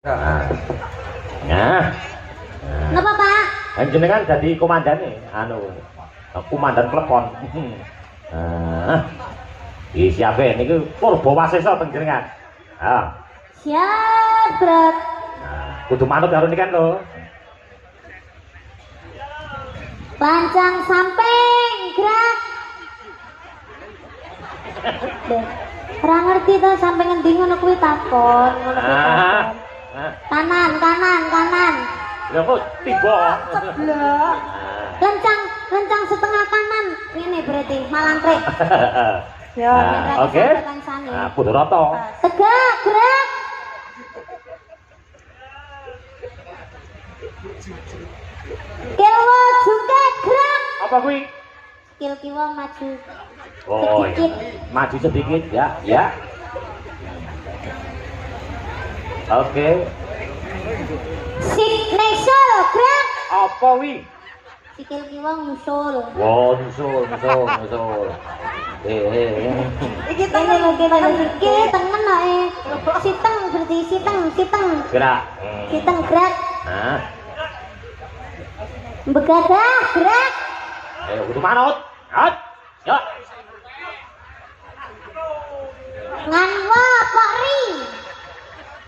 Nah, nah, Napa Pak? jenengan jadi komandan nih, komandan klepon. Siapa ini ke Purwawasesa panjenengan? Siap, Brat. Kudu manut karo nikan lho. Lancang samping, gerak. Deh, ora ngerti to sampe ngendi ngono kuwi takon, ngono kuwi takon. Kanan, kanan, kanan. Ya kok tiba. Ceblok. Lencang setengah kanan. Ini berarti malangkrik. Ya, oke. Kudu rata. Tegak, gerak. Kiwa jungkek gerak. Apa kuwi? Kil kiwa maju. Oh, sedikit. Maju sedikit ya, ya. Oke. Signature gerak. Apa wi? Sikil kiwa nyusul. Wow, nyusul. Iki tengen iki tengen ae. Siteng berarti siteng. Gerak. Siteng gerak. Nah. Begadah gerak. Ayo kudu manut. Ya. Nganwa pori.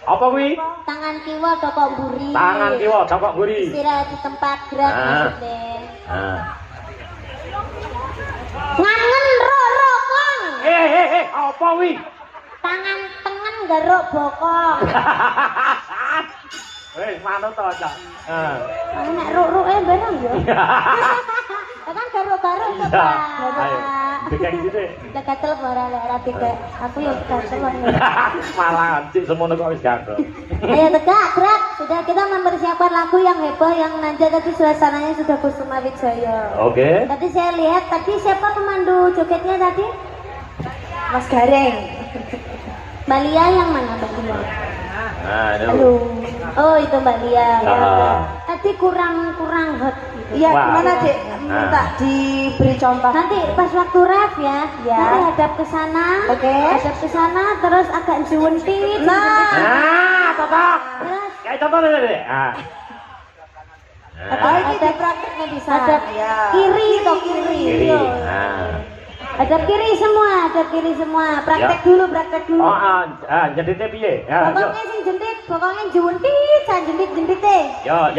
Apa kuwi? Tangan kiwa dokok mburi. Tangan kiwa dokok mburi. Istirahat di tempat gerak maksudnya. Ngangen ro kong. Apa wi? Tangan tengen garuk bokong. Wis manut to, Cak. Nek ruk-ruke bareng ya. Kan garuk-garuk to, Pak. Ayo. Dikek sithik. Lek gatel ora dikek. Aku yo gatel. Malah cik semono kok wis gatel. Ayo tegak, gerak. Sudah kita mempersiapkan lagu yang heboh yang nanti tadi suasananya sudah Kusuma Wijaya. Oke. Tadi saya lihat tadi siapa pemandu jogetnya tadi? Mas Gareng. Mbak Lia yang mana Mbak Lia? Halo. Oh itu Mbak Lia. Ya. Tadi kurang hot. Iya, gimana Cik? Minta diberi contoh. Nanti pas waktu rap ya. Nanti hadap ke sana. Oke. Hadap ke sana terus agak juwentit. Cocok. Terus Kayak contoh deh. Ini di prakteknya bisa. hadap kiri toh kiri. Yo. Hadap kiri semua. Praktek dulu. Jenditnya piye? Ya, Pokoknya sing jentit, pokoknya juwentit, san jentit deh. Yo,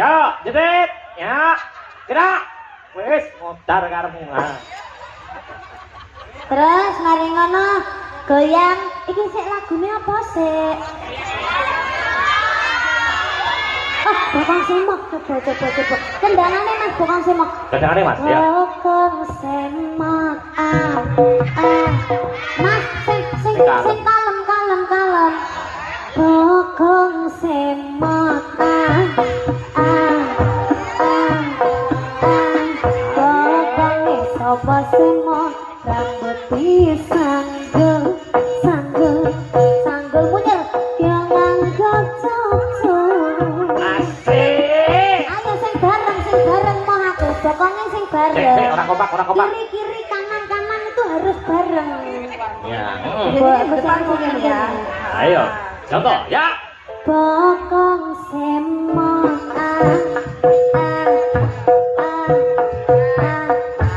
jendit. Ya. Gerak. Wis modar karepmu. Terus mari ngono goyang. Iki sik lagune apa sik? Bokong semak coba. Kendangane Mas bokong semak. Kendangane Mas ya. Bokong semak. Mas sing kalem. Bokong semak. Bokong sapa semak rambut disanggel munyer yang anggap cocok. Asik. Ayo sing bareng mau aku pokoknya sing bareng. Orang kompak. Kiri kanan itu harus bareng. Ya. Jadi depan mungkin ya. Ayo. Contoh ya. Bokong semak.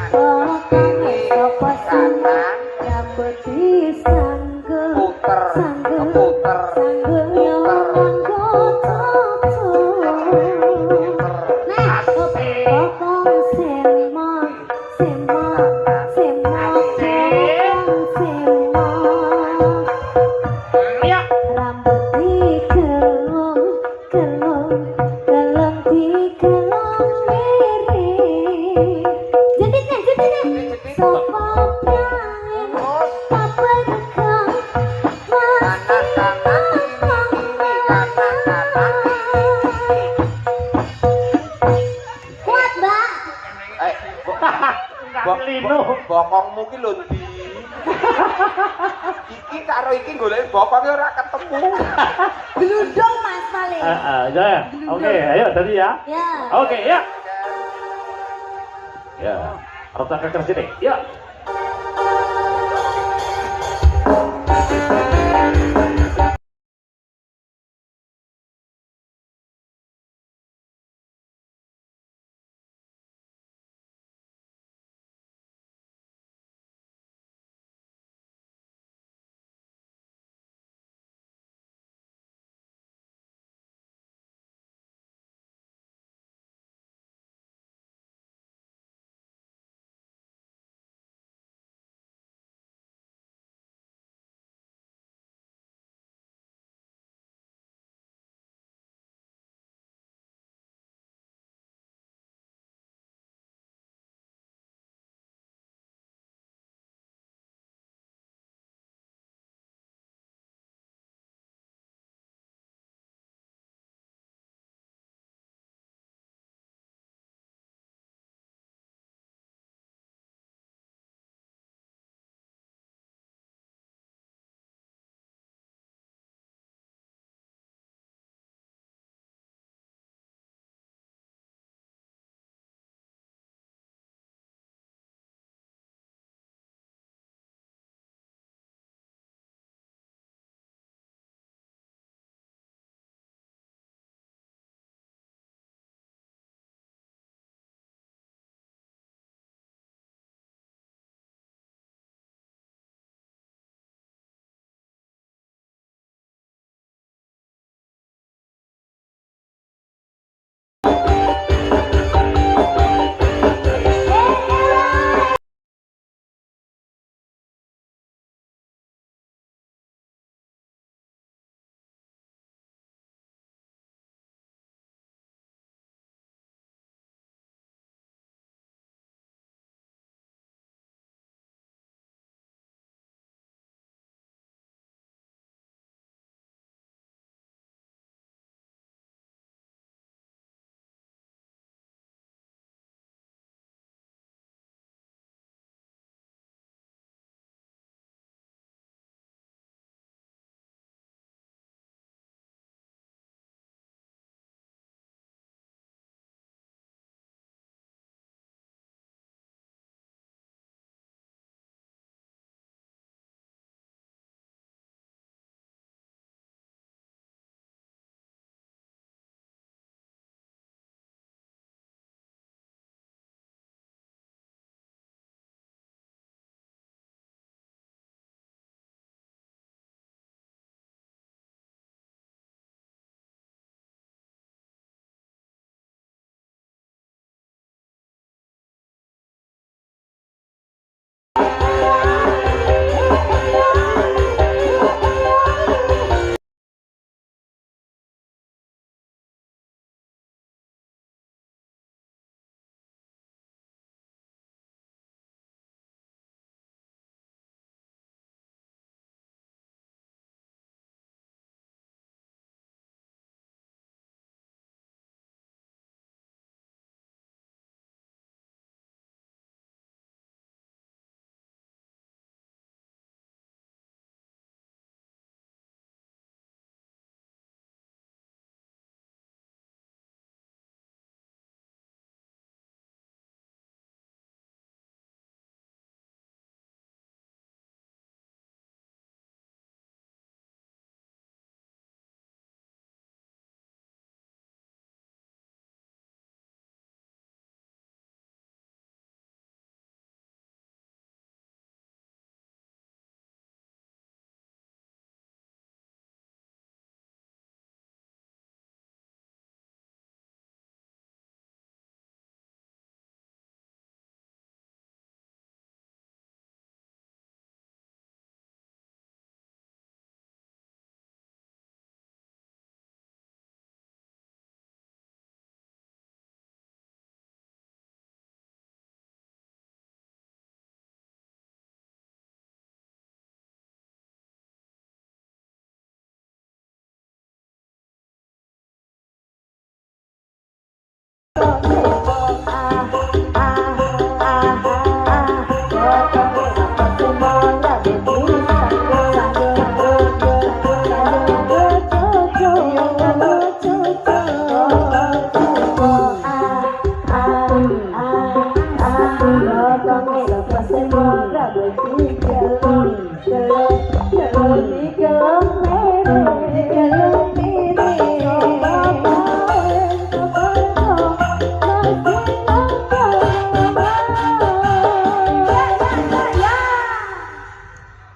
Bokong sapa semak rambut disanggel yang anggap cocok. Nah, bokong semak. Ya. Rambut digelung miring. Jenditnya. Sopo prangen, papa rekam, kuat, Mbak. Bokongmu ki lho ndi? Iki karo iki golek bokonge ora ketemu. Gludung Mas paling. Ya. Oke, ayo tadi ya. Ya. Oke, ya. Ya. Rota keker sini. Ya.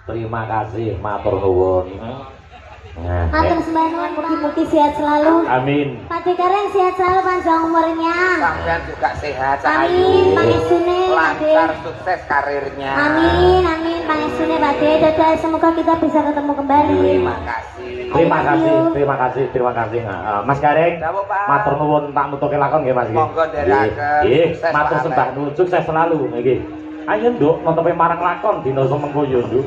Terima kasih, matur nuwun. Nah, Matur sembah nuwun, mugi-mugi sehat selalu. amin. Pak Dekareng sehat selalu panjang umurnya. Sampeyan juga sehat, Amin, Cahayu. pangestune Pak De. Lancar sukses karirnya. Amin, pangestune Pak De. Dadah, semoga kita bisa ketemu kembali. Terima kasih. Terima kasih. Nah, Mas Gareng, Dawuh, Pak. matur nuwun tak mutuke lakon nggih Mas. Monggo ndherekaken. Nggih, Sukses, matur Pak sembah Alek. nuwun, sukses selalu nggih. Ayo Nduk, notope marang lakon dina semengko yo Nduk.